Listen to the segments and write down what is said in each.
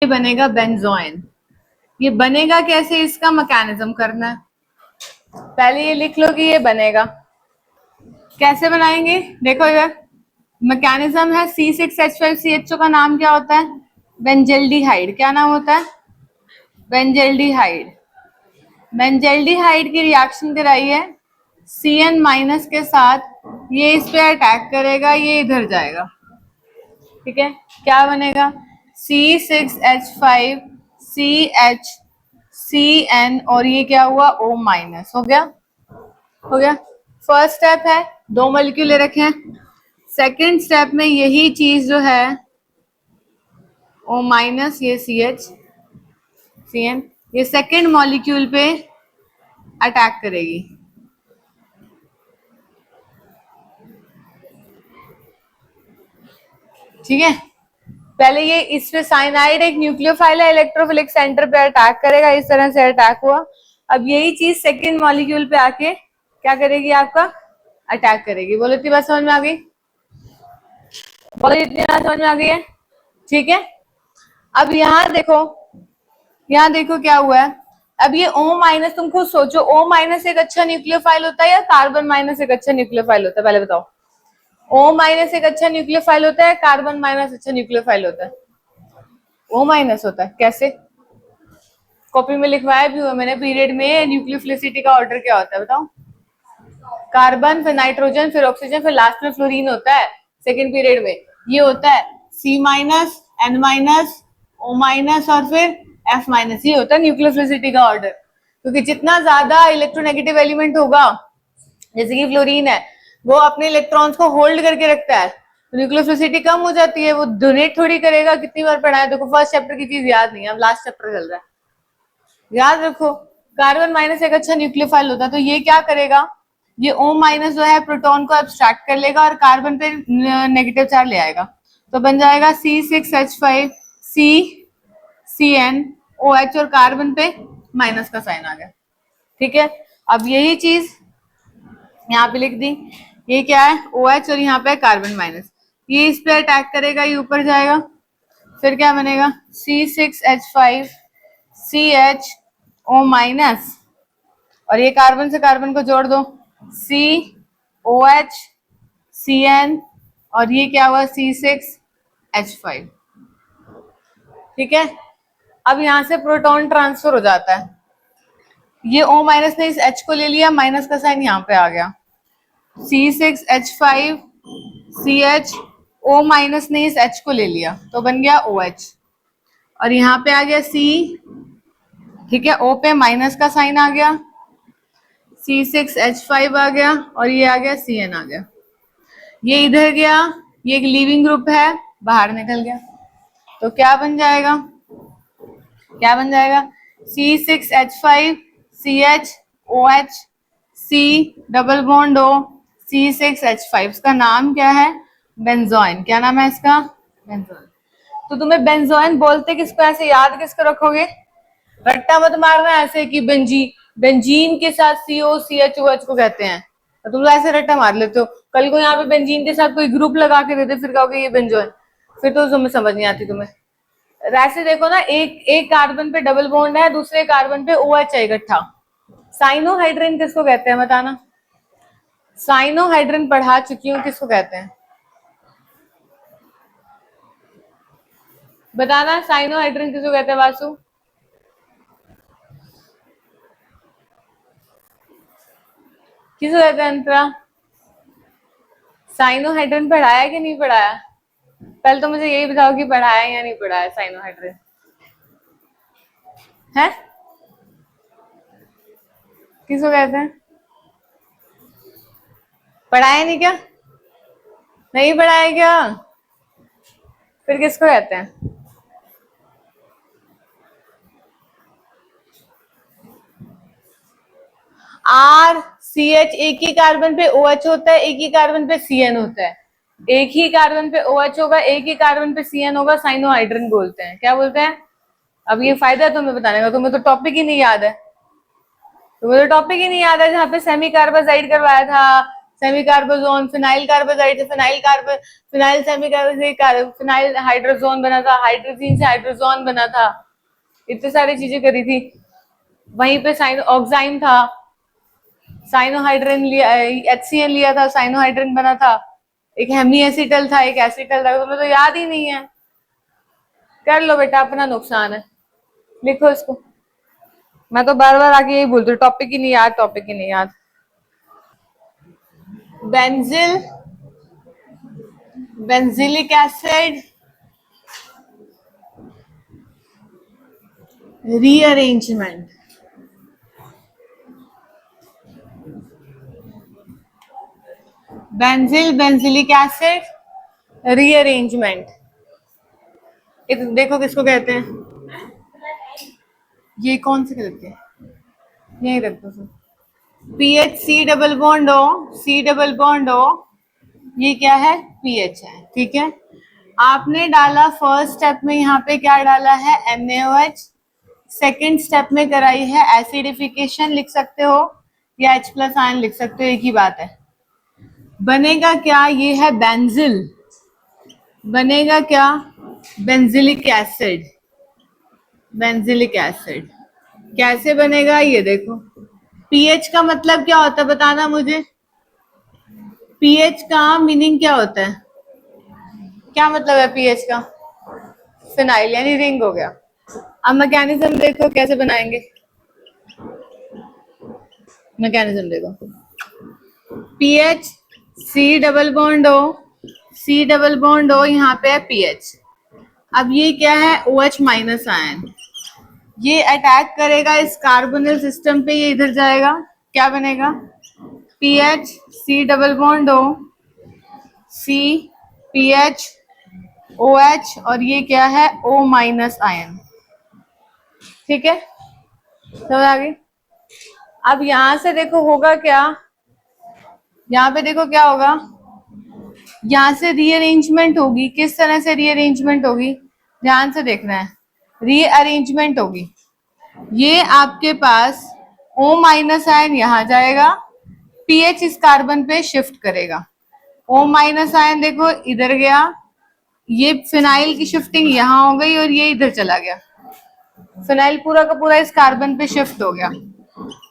ये बनेगा बेंजोइन। ये बनेगा कैसे, इसका मैकेनिज्म करना है। पहले ये लिख लो कि ये बनेगा कैसे। बनाएंगे देखो इधर, मैकेनिज्म है C6H5CHO का नाम क्या होता है, बेंजल्डिहाइड। क्या नाम होता है, बेंजल्डिहाइड। बेंजल्डिहाइड की रिएक्शन कराई है CN- के साथ, ये इस पे अटैक करेगा, ये इधर जाएगा। ठीक है, क्या बनेगा C6H5CH और ये क्या हुआ O-। हो गया, हो गया। फर्स्ट स्टेप है, दो मॉलिक्यूल ले रखे हैं। सेकेंड स्टेप में यही चीज जो है O-, ये CN, ये सेकेंड मॉलिक्यूल पे अटैक करेगी। ठीक है, पहले ये इस पे साइनाइड एक न्यूक्लियोफाइल है, इलेक्ट्रोफिलिक सेंटर पे अटैक करेगा, इस तरह से अटैक हुआ। अब यही चीज सेकेंड मॉलिक्यूल पे आके क्या करेगी, आपका अटैक करेगी। बोलो इतनी बात समझ में आ गई, बोलो इतनी बात समझ में आ गई है। ठीक है, अब यहाँ देखो, यहाँ देखो क्या हुआ है। अब ये O-, तुम खुद सोचो, O- एक अच्छा न्यूक्लियोफाइल होता है या कार्बन- एक अच्छा न्यूक्लियोफाइल होता है, पहले बताओ। O- एक अच्छा न्यूक्लियोफाइल होता है, कार्बन- अच्छा न्यूक्लियोफाइल होता है। O- होता है, कैसे, कॉपी में लिखवाया भी हुआ मैंने पीरियड में, न्यूक्लियोफिलिसिटी का ऑर्डर क्या होता है बताओ। कार्बन, फिर नाइट्रोजन, फिर ऑक्सीजन, फिर लास्ट में फ्लोरीन होता है सेकेंड पीरियड में। ये होता है C-, N-, O- और फिर F-। ये होता है न्यूक्लियोफिलिसिटी का ऑर्डर। क्योंकि जितना ज्यादा इलेक्ट्रोनेगेटिव एलिमेंट होगा, जैसे कि फ्लोरीन है, वो अपने इलेक्ट्रॉन्स को होल्ड करके रखता है, तो न्यूक्लियोफिलिसिटी कम हो जाती है। वो डोनेट थोड़ी करेगा। कितनी बार पढ़ा है देखो, फर्स्ट चैप्टर की चीज याद नहीं है, अब लास्ट चैप्टर चल रहा है, याद रखो। कार्बन- एक अच्छा न्यूक्लियोफाइल होता है, तो ये क्या करेगा, ये O- जो है प्रोटॉन को एब्स्ट्रैक्ट कर लेगा और कार्बन पे नेगेटिव चार्ज ले आएगा। तो बन जाएगा C6H5CCN OH और कार्बन पे माइनस का साइन आ गया। ठीक है, अब यही चीज यहाँ पे लिख दी, ये क्या है OH और यहाँ पे कार्बन-, ये इस पे अटैक करेगा, ये ऊपर जाएगा, फिर क्या बनेगा C6H5CHO- और ये कार्बन से कार्बन को जोड़ दो, COH CN और ये क्या हुआ C6H5। ठीक है, अब यहां से प्रोटॉन ट्रांसफर हो जाता है। ये O- ने इस H को ले लिया, माइनस का साइन यहाँ पे आ गया, C6H5CH ने इस H को ले लिया, तो बन गया OH और यहाँ पे आ गया C। ठीक है, O पे माइनस का साइन आ गया, C6H5 आ गया और ये आ गया CN आ गया। ये इधर गया, ये एक लीविंग ग्रुप है, बाहर निकल गया। तो क्या बन जाएगा, क्या बन जाएगा C6H5CHOH C double bond O C6H5। इसका नाम क्या है, बेंजोइन। क्या नाम है इसका, बेंजोइन। तो तुम्हें बेंजोइन बोलते किसको, ऐसे याद किसको रखोगे, रट्टा मत मारना ऐसे कि बेंजीन के साथ COCHOH को कहते हैं, तो तुम ऐसे रट्टा मार लेते हो। कल को यहाँ पे बेंजीन के साथ कोई ग्रुप लगा के देते, फिर कहोगे ये बेंजोइन, फिर तो तुम्हें समझ नहीं आती तुम्हें। ऐसे देखो ना, एक एक कार्बन पे डबल बॉन्ड है, दूसरे कार्बन पे OH है इकट्ठा, साइनोहाइड्रिन किसको कहते हैं बताना। साइनोहाइड्रिन पढ़ा चुकी हूँ, किसको कहते हैं बताना, साइनोहाइड्रिन किसको कहते हैं वासु, किसको कहते हैं अंतरा। साइनोहाइड्रिन पढ़ाया कि नहीं पढ़ाया, पहले तो मुझे यही बताओ कि पढ़ाया या नहीं पढ़ाया साइनोहाइड्रिन है, किसको कहते हैं, पढ़ाया नहीं क्या, नहीं पढ़ाया क्या, फिर किसको कहते हैं। RCH, एक ही कार्बन पे OH होता है, एक ही कार्बन पे CN होता है, एक ही कार्बन पे OH होगा, एक ही कार्बन पे CN होगा, साइनोहाइड्रिन बोलते हैं। क्या बोलते हैं, अब ये फायदा है तुम्हें बताने का, तुम्हें तो टॉपिक ही नहीं याद है, तुम्हें तो टॉपिक ही नहीं याद है, जहाँ पे सेमी कार्बाजाइड करवाया था, सेमी कार्बोजोन, फिनाइल कार्बोजाइड से फिनाइल सेमी फिनाइल हाइड्रोजोन बना था, हाइड्रोजीन से हाइड्रोजोन बना था, इतनी सारी चीजें करी थी। वहीं पे साइनो ऑक्साइन था, साइनोहाइड्रिन लिया, HCl लिया था, साइनोहाइड्रिन बना था, एक हेमी एसिटल था, एक एसिटल था, तुम्हें तो याद ही नहीं है। कर लो बेटा, अपना नुकसान है, लिखो इसको। मैं तो बार बार आके यही बोलती हूँ, टॉपिक ही नहीं याद, टॉपिक ही नहीं याद। Benzyl, benzylic acid, rearrangement, benzyl benzylic acid rearrangement, देखो किसको कहते हैं, ये कौन से कहते हैं, यही रख दो। Ph C double bond O, C double bond O, ये क्या है, पीएच है, ठीक है। आपने डाला फर्स्ट स्टेप में यहाँ पे क्या डाला है, NaOH, सेकेंड स्टेप में कराई है एसिडिफिकेशन, लिख सकते हो या H+ आयन लिख सकते हो, एक ही बात है। बनेगा क्या, ये है बेंजिल, बनेगा क्या, बेंजिलिक एसिड, बेंजिलिक एसिड। कैसे बनेगा ये देखो, पीएच का मतलब क्या होता है बताना मुझे, पीएच का मीनिंग क्या होता है, क्या मतलब है पीएच का, फिनाइल यानी रिंग हो गया। अब मैकेनिज्म देखो कैसे बनाएंगे, मैकेनिज्म देखो, Ph C double bond O, C double bond O, यहाँ पे है पीएच। अब ये क्या है, OH- आयन, ये अटैक करेगा इस कार्बोनिल सिस्टम पे, ये इधर जाएगा, क्या बनेगा, Ph C double bond O, C Ph OH, और ये क्या है, O- आयन, ठीक है, समझ आ गई। अब यहां से देखो होगा क्या, यहाँ पे देखो क्या होगा, यहां से रीअरेंजमेंट होगी, किस तरह से रीअरेंजमेंट होगी, ध्यान से देखना है, रीअरेंजमेंट होगी, ये आपके पास O- आयन यहां जाएगा, पीएच इस कार्बन पे शिफ्ट करेगा, O- आयन देखो इधर गया, ये फिनाइल की शिफ्टिंग यहाँ हो गई और ये इधर चला गया, फिनाइल पूरा का पूरा इस कार्बन पे शिफ्ट हो गया।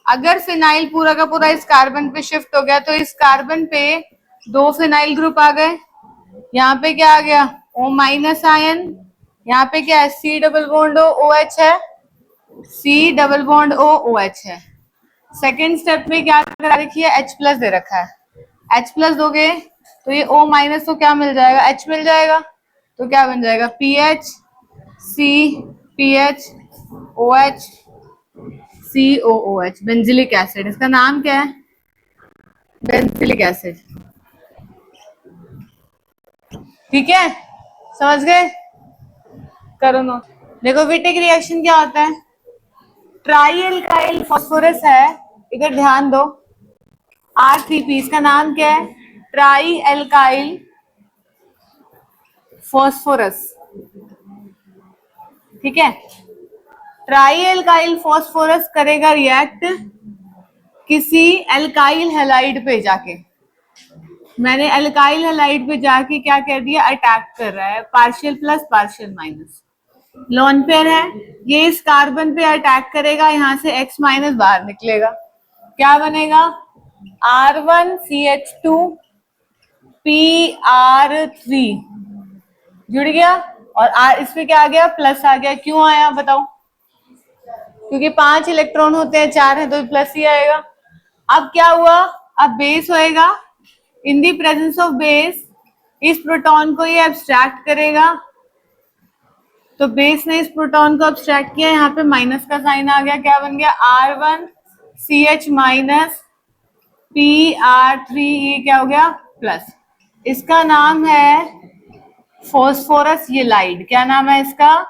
अगर फिनाइल पूरा का पूरा इस कार्बन पे शिफ्ट हो गया तो इस कार्बन पे दो फिनाइल ग्रुप आ गए, यहाँ पे क्या आ गया, O- आयन, यहाँ पे क्या है, C double bond O OH है, C double bond O OH है। सेकेंड स्टेप में क्या करा रखी है, H+ दे रखा है, H+ दोगे तो ये O- को क्या मिल जाएगा, H मिल जाएगा, तो क्या बन जाएगा, Ph C Ph OH COOH, benzilic acid, इसका नाम क्या है, बेंजिलिक एसिड, ठीक है, समझ गए, करो नोट। देखो विटिक रिएक्शन क्या होता है, ट्राई एल्काइल फॉस्फोरस है, इधर ध्यान दो, R3P, इसका नाम क्या है, ट्राई एल्काइल फॉस्फोरस, ठीक है। ट्राई एल्काइल फॉस्फोरस करेगा रिएक्ट किसी एल्काइल हैलाइड पे जाके, मैंने एल्काइल हैलाइड पे जाके क्या कह दिया, अटैक कर रहा है, partial plus partial minus, lone pair है, ये इस कार्बन पे अटैक करेगा, यहां से X- बाहर निकलेगा, क्या बनेगा, R1CH2 PR3 जुड़ गया, और इसमें क्या आ गया, प्लस आ गया, क्यों आया बताओ, क्योंकि 5 इलेक्ट्रॉन होते हैं, 4 है तो प्लस ही आएगा। अब क्या हुआ, अब बेस होएगा, इन दी प्रेजेंस ऑफ बेस इस प्रोटॉन को ये एब्स्ट्रैक्ट करेगा, तो बेस ने इस प्रोटॉन को एब्स्ट्रैक्ट किया, यहाँ पे माइनस का साइन आ गया, क्या बन गया, R1CH- PR3, ये क्या हो गया, प्लस, इसका नाम है फॉस्फोरस येलाइड, क्या नाम है इसका,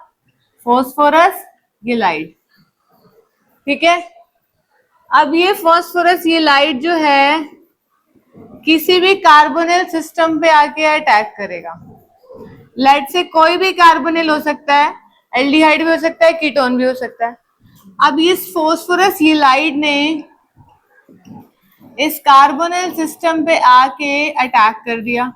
फॉस्फोरस येलाइड, ठीक है। अब ये फॉस्फोरस येलाइड जो है किसी भी कार्बोनिल सिस्टम पे आके अटैक करेगा, लेड से कोई भी कार्बोनिल हो सकता है, एल्डिहाइड भी हो सकता है, कीटोन भी हो सकता है। अब इस फॉस्फोरस येलाइड ने इस कार्बोनिल सिस्टम पे आके अटैक कर दिया,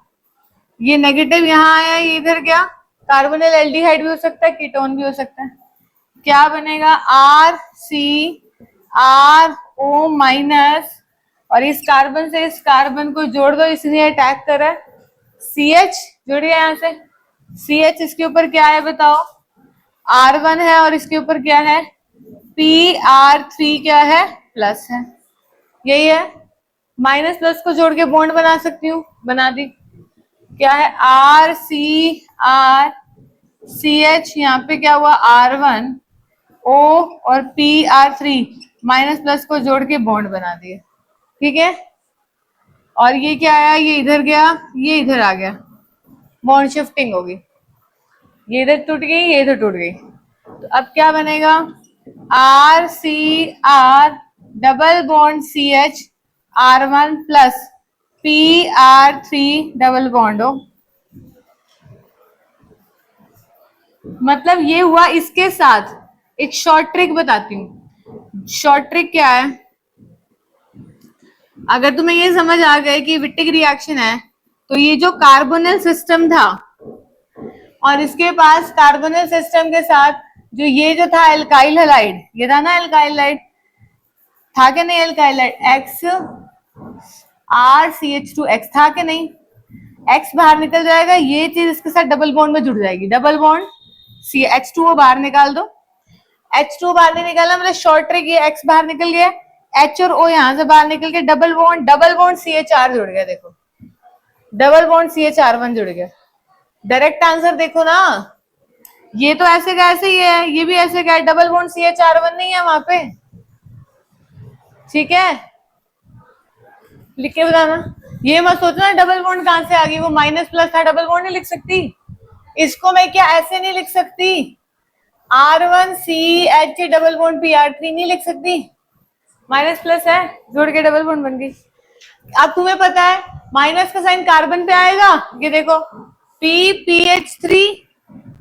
ये नेगेटिव यहाँ आया, ये इधर गया, कार्बोनिल एल्डिहाइड भी हो सकता है, कीटोन भी हो सकता है, क्या बनेगा R C R O minus, और इस कार्बन से इस कार्बन को जोड़ दो, इसने अटैक करा है, सी एच जुड़ गया यहाँ से, सी एच इसके ऊपर क्या है बताओ, R1 है, और इसके ऊपर क्या है PR3 क्या है प्लस है, यही है, माइनस प्लस को जोड़ के बॉन्ड बना सकती हूँ, बना दी, क्या है RCR CH, यहाँ पे क्या हुआ R1O और PR3, माइनस प्लस को जोड़ के बॉन्ड बना दिए, ठीक है, और ये क्या आया, ये इधर गया, ये इधर आ गया, बॉन्ड शिफ्टिंग होगी, ये इधर टूट गई, ये इधर टूट गई, तो अब क्या बनेगा RCR double bond CH R1 plus PR3 double bond हो, मतलब ये हुआ। इसके साथ एक शॉर्ट ट्रिक बताती हूँ, शॉर्ट ट्रिक क्या है, अगर तुम्हें ये समझ आ गए कि विट्टिक रिएक्शन है, तो ये जो कार्बोनिल सिस्टम था और इसके पास कार्बोनिल सिस्टम के साथ जो ये जो था एल्काइल हैलाइड, ये था ना एल्काइल हैलाइड, था कि नहीं एल्काइल हैलाइड, XRCH2X था कि नहीं, X बाहर निकल जाएगा, ये चीज इसके साथ डबल बॉन्ड में जुड़ जाएगी, डबल बॉन्ड H2O बाहर निकाल दो, H2O बाहर नहीं निकाला, मतलब शॉर्ट ट्रिक ये, X बाहर निकल गया, H और O यहां से बाहर निकल के डबल बॉन्ड CHR जुड़ गया, देखो डबल बॉन्ड CHR1 जुड़ गया, डायरेक्ट आंसर देखो ना, ये तो ऐसे का ऐसे ही है, ये भी ऐसे का है, डबल बॉन्ड CHR1 नहीं है वहां पे, ठीक है, लिख के बताना, ये मत सोचना डबल बॉन्ड कहां से आ गई, वो माइनस प्लस था, डबल बॉन्ड नहीं लिख सकती, इसको मैं क्या ऐसे नहीं लिख सकती, R1CH डबल बॉन्ड PR3 नहीं लिख सकती, माइनस प्लस है, जोड़ के डबल बॉन्ड बन गई। अब तुम्हें पता है माइनस का साइन कार्बन पे आएगा, ये देखो PPH3,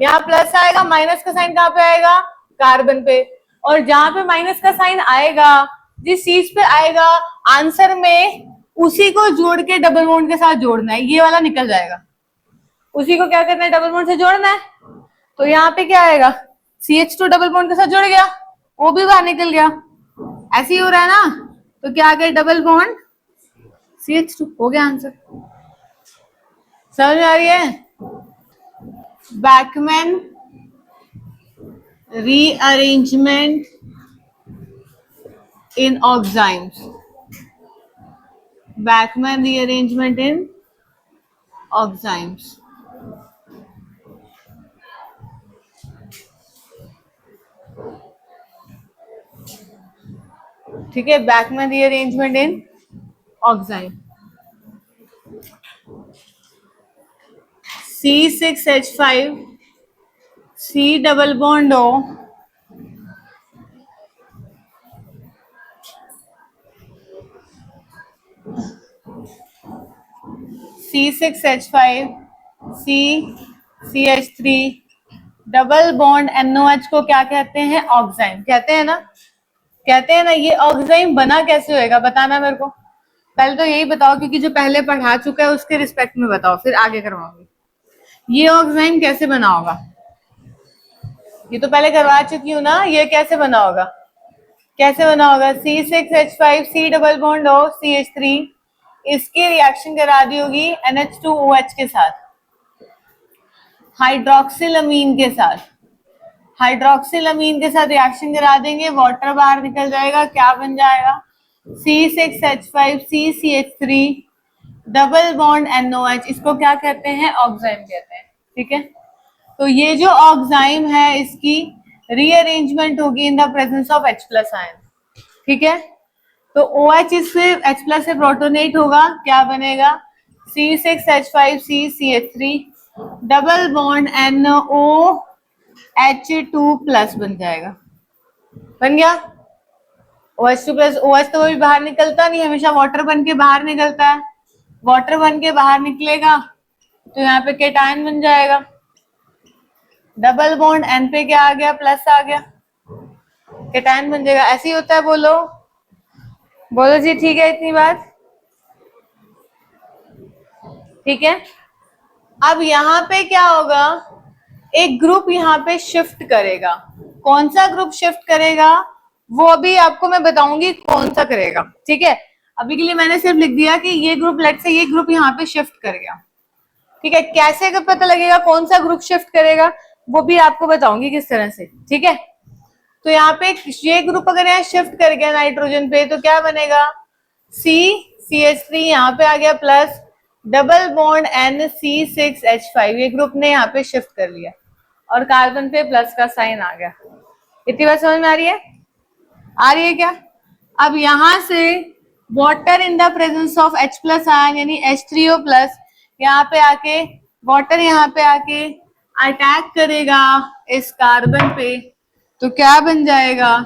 यहाँ प्लस आएगा, माइनस का साइन कहाँ पे आएगा कार्बन पे, और जहां पे माइनस का साइन आएगा, जिस चीज पे आएगा आंसर में, उसी को जोड़ के डबल बॉन्ड के साथ जोड़ना है, ये वाला निकल जाएगा, उसी को क्या करना है डबल बॉन्ड से जोड़ना है, तो यहाँ पे क्या आएगा CH2 डबल बॉन्ड के साथ जुड़ गया, वो भी बाहर निकल गया, ऐसे ही हो रहा है ना, तो क्या आ गया डबल बॉन्ड CH2, हो गया आंसर, समझ में आ रही है, Beckmann rearrangement in oximes, Beckmann rearrangement in oximes, ठीक है, Beckmann rearrangement in oxime, C6H5 C double bond O C6H5 CH3 double bond NOH को क्या कहते हैं ऑक्साइम, कहते हैं ना, कहते हैं ना, ये ऑक्साइम बना कैसे होएगा बताना मेरे को, पहले तो यही बताओ, क्योंकि जो पहले पढ़ा चुका है उसके रिस्पेक्ट में बताओ, फिर आगे करवाऊंगी, ये ऑक्साइम कैसे बना होगा, ये तो पहले करवा चुकी हूँ ना, ये कैसे बना होगा, कैसे बना होगा, C6H5 C double bond O CH3, इसकी रिएक्शन करा दी होगी NH2OH के साथ, हाइड्रोक्सिलअमीन के साथ, हाइड्रोक्सिलअमीन के साथ रिएक्शन करा देंगे, वाटर बाहर निकल जाएगा, क्या बन जाएगा C6H5 CCH3 double bond NOH, इसको क्या कहते हैं ऑक्साइम कहते हैं, ठीक है, तो ये जो ऑक्साइम है इसकी रीअरेंजमेंट होगी in the presence of H plus ion, ठीक है, तो OH इससे H प्लस से प्रोटोनेट होगा, क्या बनेगा C6H5 CCH3 double bond NOH2 plus बन जाएगा, बन गया, OH2 प्लस, OH तो भी बाहर निकलता नहीं, हमेशा वाटर बन के बाहर निकलता है, वाटर बन के बाहर निकलेगा तो यहाँ पे केटायन बन जाएगा, डबल बॉन्ड N पे क्या आ गया प्लस आ गया, केटायन बन जाएगा, ऐसे ही होता है बोलो, बोलो जी, ठीक है इतनी बात? ठीक है। अब यहाँ पे क्या होगा, एक ग्रुप यहाँ पे शिफ्ट करेगा। कौन सा ग्रुप शिफ्ट करेगा वो अभी आपको मैं बताऊंगी कौन सा करेगा। ठीक है, अभी के लिए मैंने सिर्फ लिख दिया कि ये ग्रुप, लेट से ये ग्रुप यहाँ पे शिफ्ट कर गया। ठीक है, कैसे का पता लगेगा कौन सा ग्रुप शिफ्ट करेगा वो भी आपको बताऊंगी किस तरह से। ठीक है, तो यहाँ पे ये ग्रुप अगर यहाँ शिफ्ट कर गया नाइट्रोजन पे तो क्या बनेगा, CH3 यहाँ पे आ गया प्लस डबल बॉन्ड NC6H5, ये ग्रुप ने यहाँ पे शिफ्ट कर लिया और कार्बन पे प्लस का साइन आ गया। इतनी बात समझ में आ रही है? आ रही है क्या? अब यहां से water in the presence of H plus ion यानी H3O प्लस यहाँ पे आके वाटर यहाँ पे आके अटैक करेगा इस कार्बन पे, तो क्या बन जाएगा,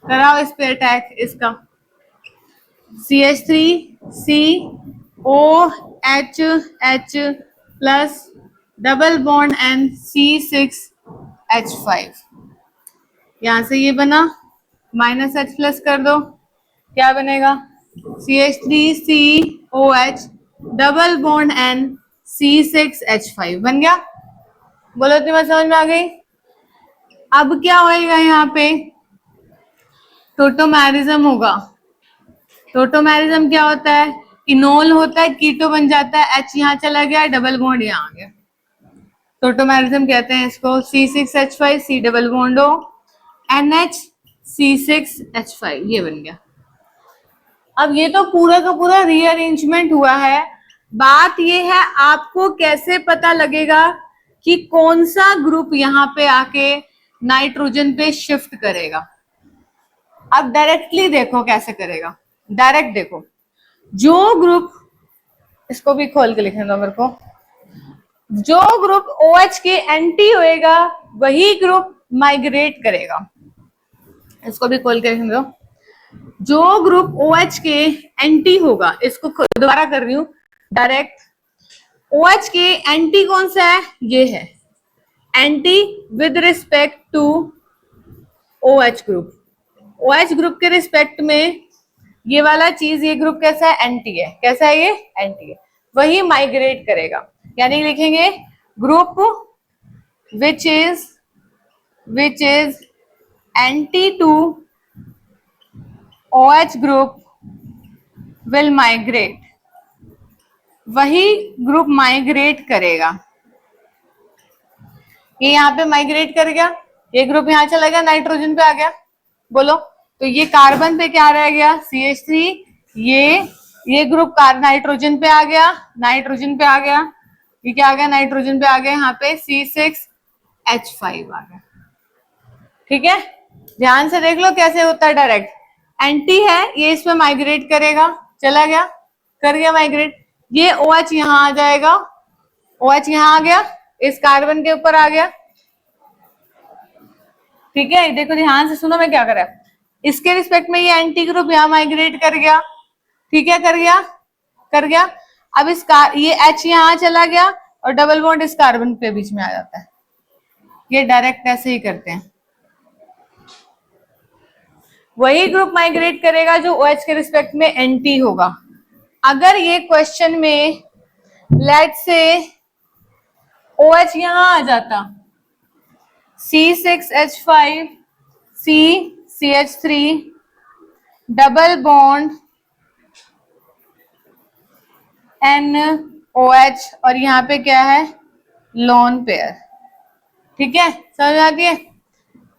कराओ इस पे अटैक, इसका CH3COHH plus double bond NC6H5, यहां से ये बना, माइनस H प्लस कर दो, क्या बनेगा, CH3COH डबल बॉन्ड NC6H5 बन गया। बोलो तुम्हें समझ में आ गई? अब क्या होएगा, यहाँ पे टोटोमेरिज्म होगा। टोटोमेरिज्म क्या होता है, इनोल होता है, कीटो बन जाता है, H यहाँ चला गया, डबल बॉन्ड यहाँ आ गया, टोटोमेरिज्म कहते हैं इसको। C6H5 C डबल बॉन्ड हो NH C6H5 ये बन गया। अब ये तो पूरा का पूरा रीअरेंजमेंट हुआ है, बात ये है आपको कैसे पता लगेगा कि कौन सा ग्रुप यहाँ पे आके नाइट्रोजन पे शिफ्ट करेगा। अब डायरेक्टली देखो कैसे करेगा, डायरेक्ट देखो, जो ग्रुप, इसको भी खोल के लिखने दो मेरे को, जो ग्रुप OH के एंटी होएगा वही ग्रुप माइग्रेट करेगा। इसको भी खोल के लिखने दो, जो ग्रुप OH के एंटी होगा, इसको दोबारा कर रही हूं डायरेक्ट, OH के एंटी कौन सा है, ये है anti with respect to OH group. OH group के रिस्पेक्ट में ये वाला चीज, ये ग्रुप कैसा है, एंटी है, कैसा है ये, एंटी है, वही माइग्रेट करेगा। यानी लिखेंगे group which is anti to OH group will migrate, वही ग्रुप माइग्रेट करेगा। ये यहाँ पे माइग्रेट कर गया, ये ग्रुप यहाँ चला गया, नाइट्रोजन पे आ गया, बोलो तो ये कार्बन पे क्या रह गया, CH3, ये ग्रुप नाइट्रोजन पे आ गया, नाइट्रोजन पे आ गया, ये क्या आ गया, नाइट्रोजन पे आ गया, यहाँ पे C6H5 आ गया। ठीक है, ध्यान से देख लो कैसे होता है, डायरेक्ट एंटी है, ये इसमें माइग्रेट करेगा, चला गया, कर गया माइग्रेट, ये OH यहाँ आ जाएगा, OH यहाँ आ गया, इस कार्बन के ऊपर आ गया। ठीक है, देखो ध्यान से सुनो मैं क्या कर रहा, इसके रिस्पेक्ट में ये एंटी ग्रुप यहाँ माइग्रेट कर गया। ठीक है, कर गया। अब ये H यहाँ चला गया और डबल बॉन्ड इस कार्बन के बीच में आ जाता है। ये डायरेक्ट ऐसे ही करते हैं, वही ग्रुप माइग्रेट करेगा जो OH के रिस्पेक्ट में एंटी होगा। अगर ये क्वेश्चन में लेट से OH यहां आ जाता, C6H5 CH3 double bond NOH और यहाँ पे क्या है, लोन पेयर। ठीक है, समझ आती है?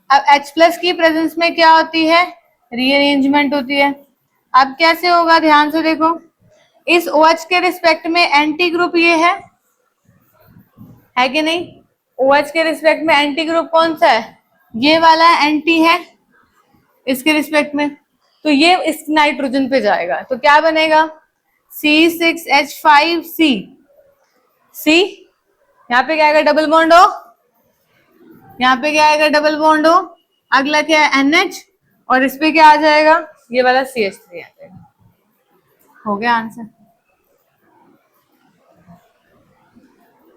अब H प्लस की प्रेजेंस में क्या होती है, रीअरेंजमेंट होती है। अब कैसे होगा, ध्यान से देखो, इस OH के रिस्पेक्ट में एंटी ग्रुप ये है कि नहीं, OH के रिस्पेक्ट में एंटी ग्रुप कौन सा है, ये वाला एंटी है इसके रिस्पेक्ट में, तो ये इस नाइट्रोजन पे जाएगा, तो क्या बनेगा, C6H5C, यहाँ पे क्या आएगा, डबल बॉन्ड हो, यहाँ पे क्या आएगा, डबल बॉन्ड हो, अगला क्या है NH, और इस पे क्या आ जाएगा, ये वाला CH3 आ जाएगा। हो गया आंसर।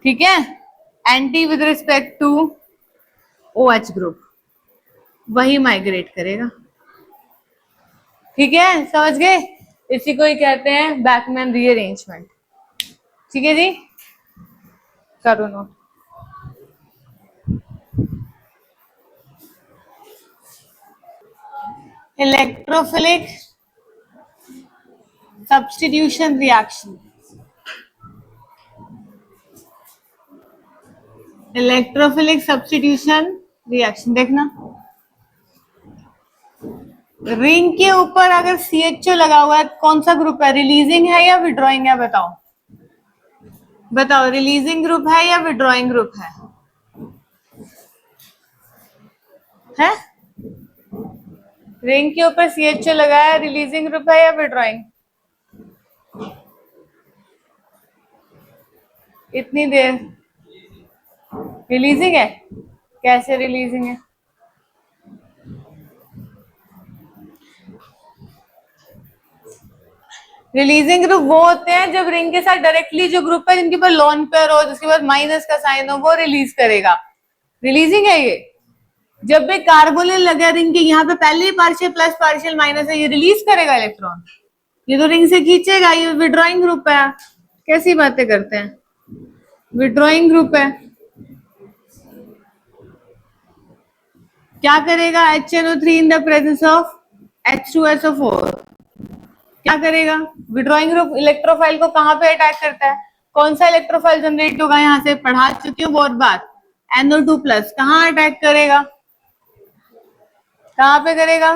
ठीक है, anti with respect to OH group, वही माइग्रेट करेगा। ठीक है, समझ गए? इसी को ही कहते हैं बैकमैन रीअरेंजमेंट। ठीक है जी, करो note. Electrophilic substitution reaction, electrophilic substitution reaction. देखना, रिंग के ऊपर अगर CHO लगा हुआ है, कौन सा ग्रुप है? रिलीजिंग है या विड्रॉइंग है? बताओ बताओ, रिलीजिंग ग्रुप है या विड्रॉइंग ग्रुप है? है? रिंग के ऊपर CHO लगा है, रिलीजिंग ग्रुप है या विड्रॉइंग? इतनी देर रिलीजिंग है? कैसे रिलीजिंग है? रिलीजिंग ग्रुप वो होते हैं जब रिंग के साथ डायरेक्टली जो ग्रुप है जिनके ऊपर लोन पेयर हो, जिसके बाद माइनस का साइन हो, वो रिलीज करेगा। रिलीजिंग है ये। जब भी कार्बोनिल लगा रिंग के यहाँ पे पहले ही पार्शियल प्लस पार्शियल माइनस है, ये रिलीज करेगा इलेक्ट्रॉन। ये तो रिंग से खींचेगा, ये विड्रॉइंग ग्रुप है। कैसी बातें करते हैं, विड्रॉइंग ग्रुप है। क्या करेगा HNO3 in the presence of H2SO4? क्या करेगा? विड्रॉइंग ग्रुप इलेक्ट्रोफाइल को कहां पे अटैक करता है? कौन सा इलेक्ट्रोफाइल जनरेट होगा? यहां से पढ़ा चुकी हूँ बहुत बार। NO2+। कहां अटैक करेगा? कहां पे करेगा?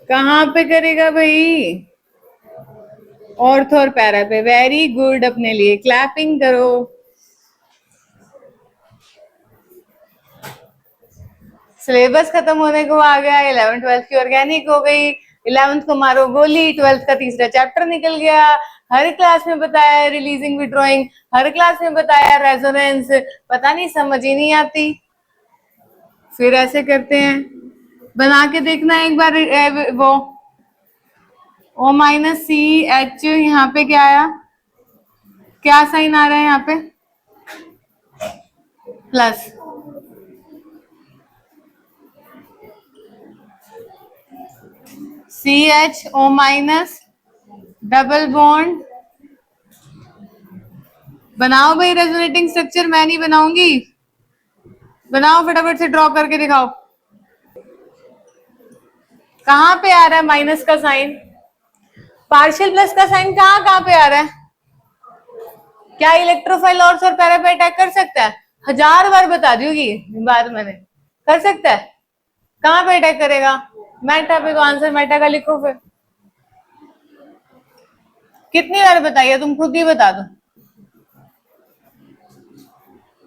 कहां पे करेगा भाई? ऑर्थो और पैरा पे। वेरी गुड, अपने लिए क्लैपिंग करो। सिलेबस खत्म होने को आ गया। 11th 12th की ऑर्गेनिक हो गई। 11th को मारो गोली, 12th का तीसरा चैप्टर निकल गया। हर क्लास में बताया रिलीजिंग विड्रॉइंग, हर क्लास में बताया रेजोनेंस। पता नहीं, समझ ही नहीं आती। फिर ऐसे करते हैं, बना के देखना एक बार। वो O-CH, यहाँ पे क्या आया? क्या साइन आ रहा है यहाँ पे? प्लस। CHO- double bond. बनाओ भाई रेजोनेटिंग स्ट्रक्चर, मैं नहीं बनाऊंगी। बनाओ फटाफट से, ड्रॉ करके दिखाओ। कहां पे आ रहा है माइनस का साइन? पार्शियल प्लस का साइन कहां कहां पे आ रहा है? क्या इलेक्ट्रोफाइल और पैरा पे अटैक कर सकता है? 1000 बार बता दी होगी बात मैंने। कर सकता है। कहां पे अटैक करेगा? मेटा पे। तो आंसर मेटा का लिखो फिर। कितनी बार बताइए, तुम खुद ही बता दो।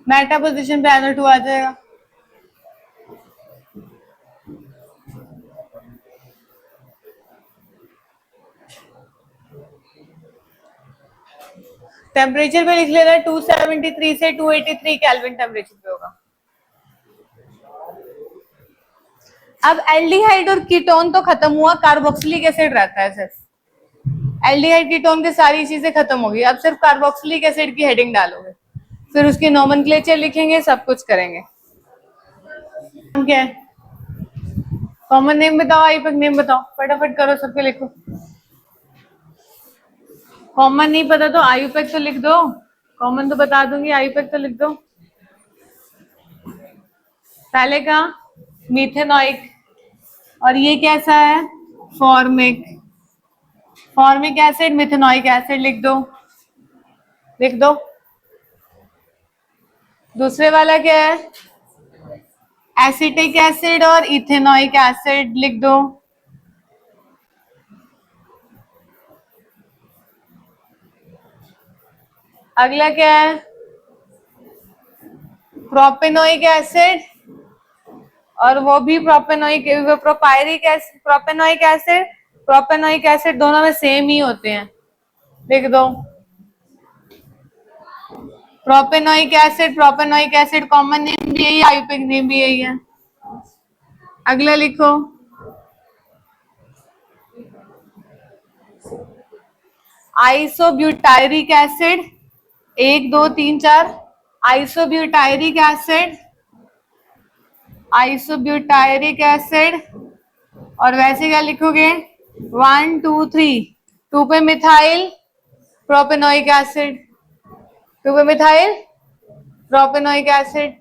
मेटा पोजीशन पे NO2 आ जाएगा। टेम्परेचर पे लिख लेना, 273 से 283 केल्विन टेम्परेचर पे होगा। अब एल्डिहाइड और कीटोन तो खत्म हुआ, कार्बोक्सिलिक एसिड रहता है सिर्फ। एल्डिहाइड कीटोन की सारी चीजें खत्म होगी, अब सिर्फ कार्बोक्सिलिक एसिड की हेडिंग डालोगे, फिर उसकी नोमेनक्लेचर लिखेंगे, सब कुछ करेंगे। क्या है? कॉमन नेम बताओ, आईपैक नेम बताओ, फटाफट करो, सबके लिखो। कॉमन नहीं पता तो आयुपैक तो लिख दो। कॉमन तो बता दूंगी, आयुपैक तो लिख दो। पहले का मीथेनॉइक, और ये कैसा है? फॉर्मिक। फॉर्मिक एसिड, मिथेनॉइक एसिड लिख दो, लिख दो। दूसरे वाला क्या है? एसिटिक एसिड और इथेनॉइक एसिड लिख दो। अगला क्या है? प्रोपेनोइक एसिड, और वो भी propanoic, propionic acid, propanoic acid, propanoic acid दोनों में सेम ही होते हैं, लिख दो। प्रोपेनोइक एसिड कॉमन नेम भी यही है, आयुपैक नेम भी यही है। अगला लिखो, आइसोब्यूटायरिक एसिड, 1 2 3 4। आइसोब्यूटायरिक एसिड, आइसोब्यूटायरिक एसिड और वैसे क्या लिखोगे 1 2 3, 2 पे मिथाइल प्रोपेनोइक एसिड, 2 पे मिथाइल प्रोपेनोइक एसिड।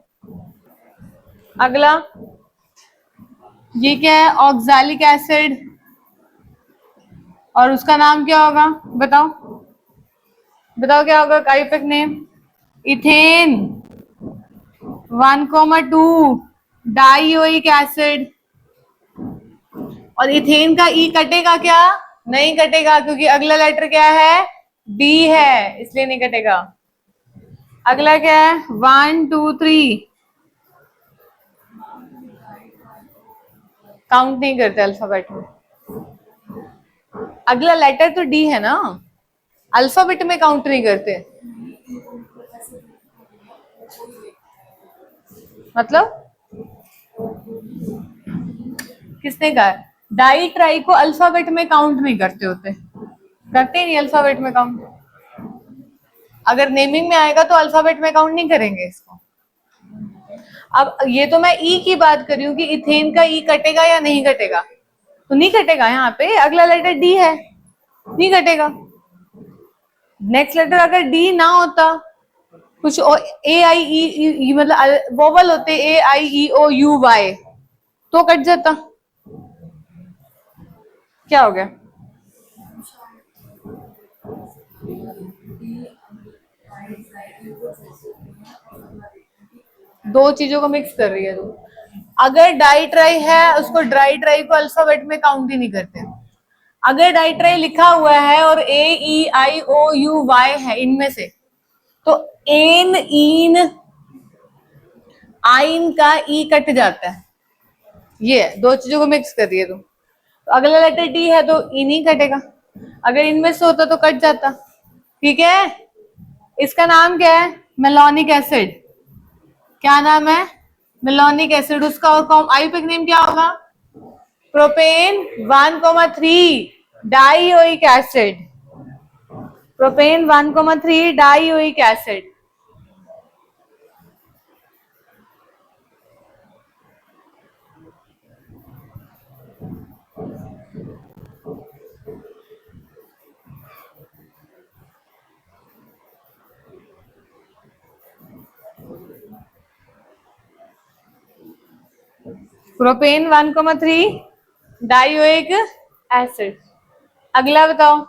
अगला ये क्या है ऑक्सैलिक एसिड, और उसका नाम क्या होगा बताओ, बताओ क्या होगा काइफिक नेम, इथेन 1,2 डाइओइक एसिड। और इथेन का ई कटेगा क्या, नहीं कटेगा क्योंकि अगला लेटर क्या है डी है, इसलिए नहीं कटेगा। अगला क्या है 1 2 3, काउंट नहीं करते अल्फाबेट में, अगला लेटर तो डी है ना, अल्फाबेट में काउंट नहीं करते। मतलब किसने कहा डाई ट्राई को अल्फाबेट में काउंट नहीं करते होते, करते ही नहीं अल्फाबेट में काउंट। अगर नेमिंग में आएगा तो अल्फाबेट में काउंट नहीं करेंगे इसको। अब ये तो मैं ई की बात कर रही हूँ कि इथेन का ई कटेगा या नहीं कटेगा, तो नहीं कटेगा, यहाँ पे अगला लेटर डी है, नहीं कटेगा। नेक्स्ट लेटर अगर डी ना होता, कुछ ए आई ई मतलब वोवल होते ए आई ई ओ यू वाई, तो कट जाता। क्या हो गया, दो चीजों को मिक्स कर रही है तू। अगर डाई ट्राई है उसको ड्राई ट्राई को अल्फाबेट में काउंट ही नहीं करते। अगर डाई ट्राई लिखा हुआ है और ए ई आई ओ यू वाई है इनमें से, तो एन इन आइन का ई कट जाता है। ये दो चीजों को मिक्स कर रही है तू। तो अगला लेटर डी है तो ई नहीं कटेगा, अगर इनमें से होता तो कट जाता। ठीक है, इसका नाम क्या है मेलोनिक एसिड। क्या नाम है मेलोनिक एसिड। उसका और आयुर्वेदिक नेम क्या होगा propane 1,3 dioic acid, propane 1,3 dioic acid. Propane 1,3 dioic acid. अगला बताओ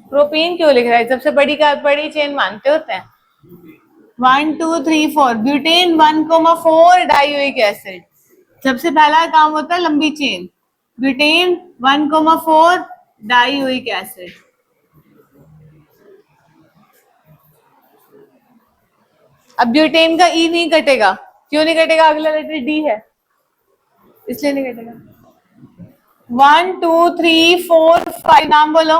प्रोपेन क्यों लिख रहा है, सबसे बड़ी चेन मानते होते हैं। 1 2 3 4 ब्यूटेन 1,4 डाइओइक एसिड। सबसे पहला काम होता है लंबी चेन, ब्यूटेन 1,4 डाइओइक एसिड। अब ब्यूटेन का ई नहीं कटेगा, क्यों नहीं कटेगा, अगला लेटर डी है इसलिए नहीं कटेगा। 1 2 3 4 5 नाम बोलो।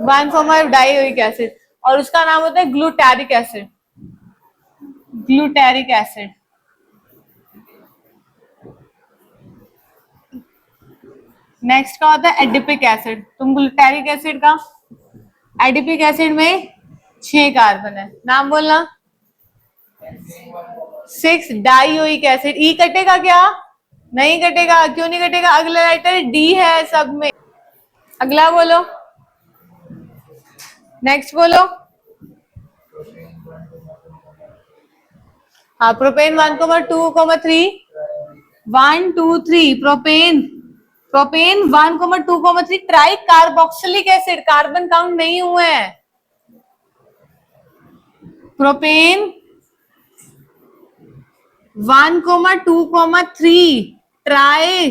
1,4 डाइओइक एसिड, और उसका नाम होता है glutaric acid, glutaric acid. Next का होता है एडिपिक एसिड। तुम ग्लूटारिक एसिड का, एडिपिक एसिड में 6 कार्बन है, नाम बोलना। 6 डाइओइक एसिड। ई कटेगा क्या, नहीं कटेगा, क्यों नहीं कटेगा, अगला लेटर डी है सब में। अगला बोलो, नेक्स्ट बोलो। हाँ propane 1,2,3 1 2 3 propane 1,2,3 try carboxylic acid, carbon count नहीं हुए हैं। Propane 1,2,3 try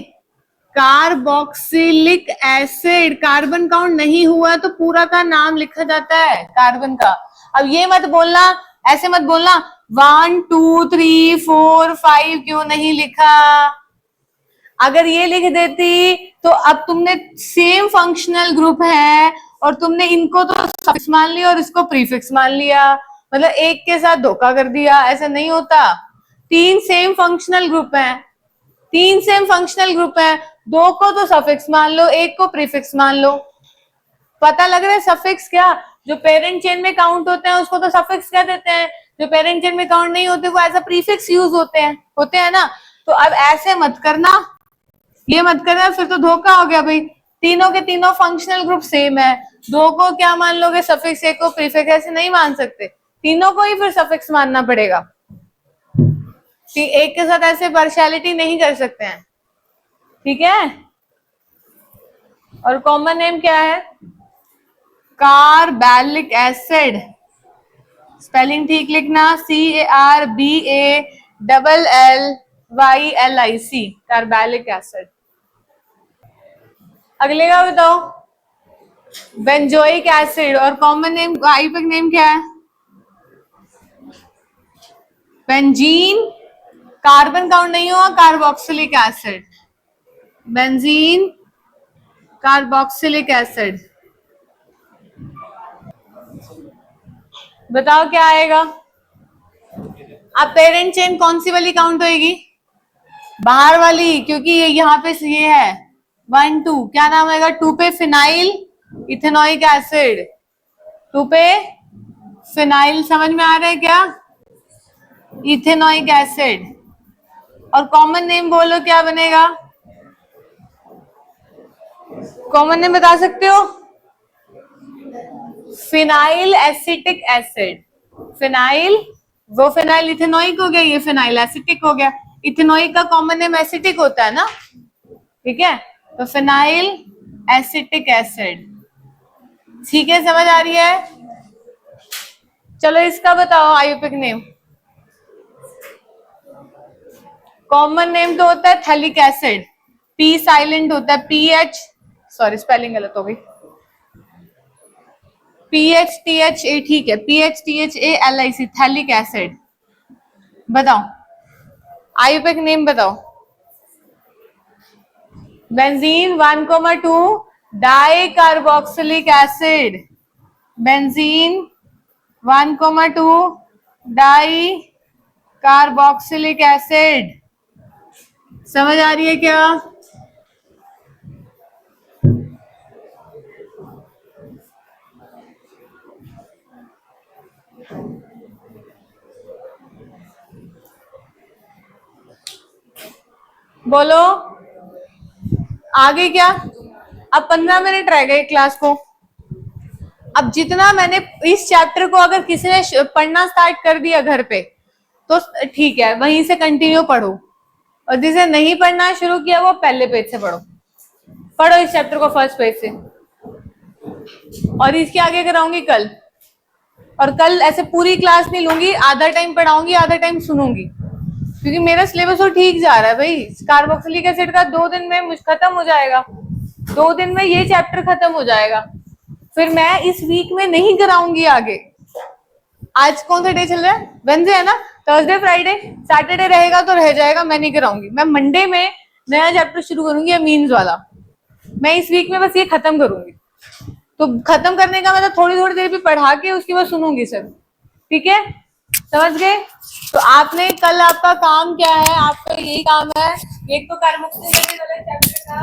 carboxylic acid, carbon count नहीं हुआ तो पूरा का नाम लिखा जाता है कार्बन का। अब ये मत बोलना, ऐसे मत बोलना 1 2 3 4 5 क्यों नहीं लिखा। अगर ये लिख देती तो अब तुमने सेम फंक्शनल ग्रुप है और तुमने इनको तो सफिक्स मान लिया और इसको प्रीफिक्स मान लिया, मतलब एक के साथ धोखा कर दिया। ऐसा नहीं होता, 3 सेम फंक्शनल ग्रुप हैं, 3 सेम फंक्शनल ग्रुप हैं, 2 को तो सफिक्स मान लो, 1 को प्रीफिक्स मान लो। पता लग रहा है सफिक्स क्या, जो पेरेंट चेन में काउंट होते हैं उसको तो सफिक्स कह देते हैं, जो पेरेंट चेन में काउंट नहीं होते वो एज अ प्रीफिक्स यूज होते हैं ना। तो अब ऐसे मत करना, ये मत करना, फिर तो धोखा हो गया भाई। तीनों के तीनों फंक्शनल ग्रुप सेम है, दो को क्या मान लोगे सफिक्स, एक को प्रीफिक्स, ऐसे नहीं मान सकते, तीनों को ही फिर सफिक्स मानना पड़ेगा। एक के साथ ऐसे पार्शियलिटी नहीं कर सकते हैं, ठीक है। और कॉमन नेम क्या है? कार्बैलिक एसिड, स्पेलिंग ठीक लिखना, CARBALLYLIC, कार्बैलिक एसिड। अगले का बताओ, बेंजोइक एसिड, और कॉमन नेम आयुर्वेदिक नेम क्या है? बेंजीन, कार्बन काउंट नहीं हुआ, carboxylic acid, benzene carboxylic acid. बताओ क्या आएगा? अब पेरेंट चेन कौन सी वाली काउंट होएगी? बाहर वाली, क्योंकि ये यहाँ पे ये है 1 2, क्या नाम आएगा? 2 पे फिनाइल इथेनोइक एसिड, 2 पे फिनाइल, समझ में आ रहा है क्या? Ethanoic acid. और कॉमन नेम बोलो क्या बनेगा? कॉमन नेम बता सकते हो? Phenyl acetic acid. फिनाइल, वो फिनाइल इथेनोइक हो गया, ये फिनाइल एसिटिक हो गया। इथेनोइक का कॉमन नेम एसिटिक होता है ना, ठीक है, तो फिनाइल एसिटिक एसिड। ठीक है, समझ आ रही है? चलो इसका बताओ आयुर्वेदिक नेम। कॉमन नेम तो होता है थैलिक एसिड, पी साइलेंट होता है, PH, सॉरी स्पेलिंग गलत हो गई, PHTHA, ठीक है, PHTHALIC, थैलिक एसिड। बताओ आयुर्वेदिक नेम बताओ। Benzene 1,2 di carboxylic acid, benzene 1,2 di carboxylic acid. समझ आ रही है क्या? बोलो आगे क्या? अब 15 मिनट रह गए क्लास को। अब जितना मैंने इस चैप्टर को अगर किसी ने पढ़ना स्टार्ट कर दिया घर पे तो ठीक है, वहीं से कंटिन्यू पढ़ो, और जिसे नहीं पढ़ना शुरू किया वो पहले पेज से पढ़ो। पढ़ो इस चैप्टर को फर्स्ट पेज से, और इसके आगे कराऊंगी कल। और कल ऐसे पूरी क्लास नहीं लूंगी, आधा टाइम पढ़ाऊंगी, आधा टाइम सुनूंगी, क्योंकि मेरा सिलेबस तो ठीक जा रहा है भाई। कार्बोक्सिलिक एसिड का 2 दिन में खत्म हो जाएगा, 2 दिन में ये चैप्टर खत्म हो जाएगा। फिर मैं इस वीक में नहीं कराऊंगी आगे। आज कौन सा डे चल रहा है? वेडनेसडे है ना, थर्सडे फ्राइडे सैटरडे रहेगा तो रह जाएगा, मैं नहीं कराऊंगी। मैं मंडे में नया चैप्टर शुरू करूंगी, मीन्स वाला। मैं इस वीक में बस ये खत्म करूंगी। तो खत्म करने का मतलब थोड़ी थोड़ी देर भी पढ़ा के उसके बाद सुनूंगी सर, ठीक है, समझ गए? तो आपने कल आपका काम क्या है? आपका यही काम है, एक तो कार्बोक्सिलिक एसिड वाले चैप्टर का